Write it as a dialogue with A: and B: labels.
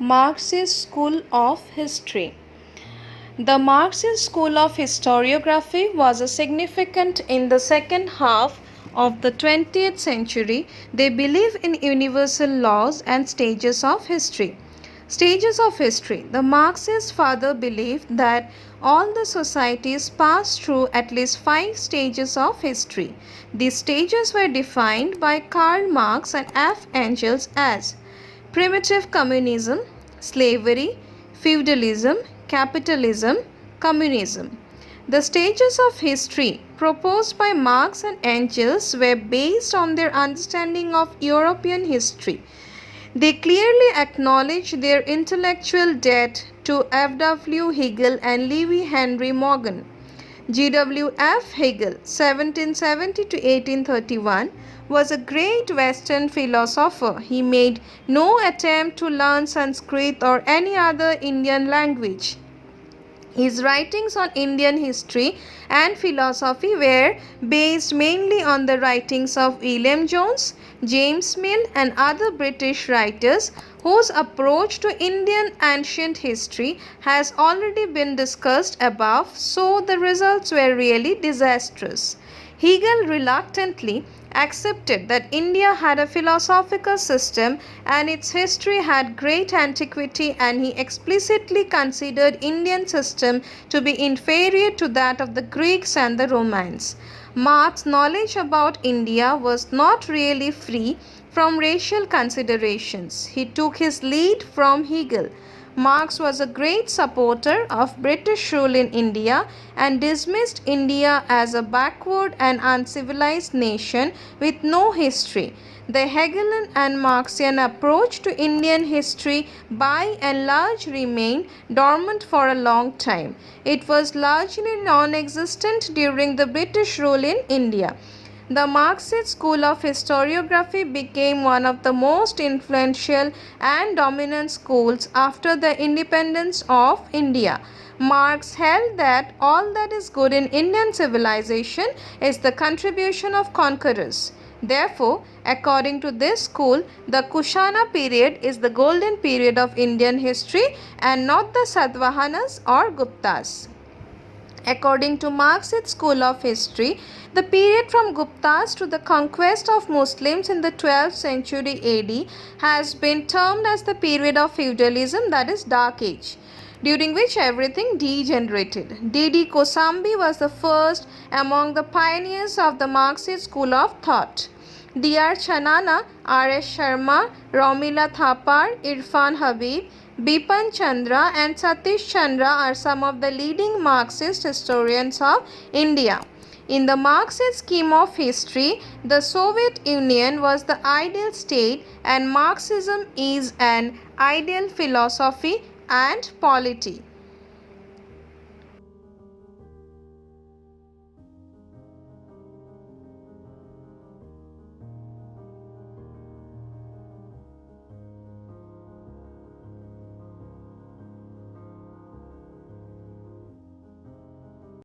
A: Marxist School of History. The Marxist School of Historiography was significant in the second half of the 20th century. They believe in universal laws and stages of history. Stages of history. The Marxist father believed that all the societies pass through at least 5 stages of history. These stages were defined by Karl Marx and F. Engels as primitive communism, slavery, feudalism, capitalism, communism. The stages of history proposed by Marx and Engels were based on their understanding of European history. They clearly acknowledge their intellectual debt to F.W. Hegel and Levi Henry Morgan. G.W.F. Hegel, 1770 to 1831, was a great Western philosopher. He made no attempt to learn Sanskrit or any other Indian language. His writings on Indian history and philosophy were based mainly on the writings of William Jones, James Mill, and other British writers whose approach to Indian ancient history has already been discussed above, so the results were really disastrous. Hegel reluctantly accepted that India had a philosophical system and its history had great antiquity, and he explicitly considered Indian system to be inferior to that of the Greeks and the Romans. Marx's knowledge about India was not really free from racial considerations. He took his lead from Hegel. Marx was a great supporter of British rule in India and dismissed India as a backward and uncivilized nation with no history. The Hegelian and Marxian approach to Indian history by and large remained dormant for a long time. It was largely non-existent during the British rule in India. The Marxist School of Historiography became one of the most influential and dominant schools after the independence of India. Marx held that all that is good in Indian civilization is the contribution of conquerors. Therefore, according to this school, the Kushana period is the golden period of Indian history and not the Satavahanas or Guptas. According to Marxist School of History, the period from Guptas to the conquest of Muslims in the 12th century AD has been termed as the period of feudalism, that is Dark Age, during which everything degenerated. D.D. Kosambi was the first among the pioneers of the Marxist school of thought. D.R. Chanana, R.S. Sharma, Romila Thapar, Irfan Habib, Bipan Chandra and Satish Chandra are some of the leading Marxist historians of India. In the Marxist scheme of history, the Soviet Union was the ideal state and Marxism is an ideal philosophy and polity.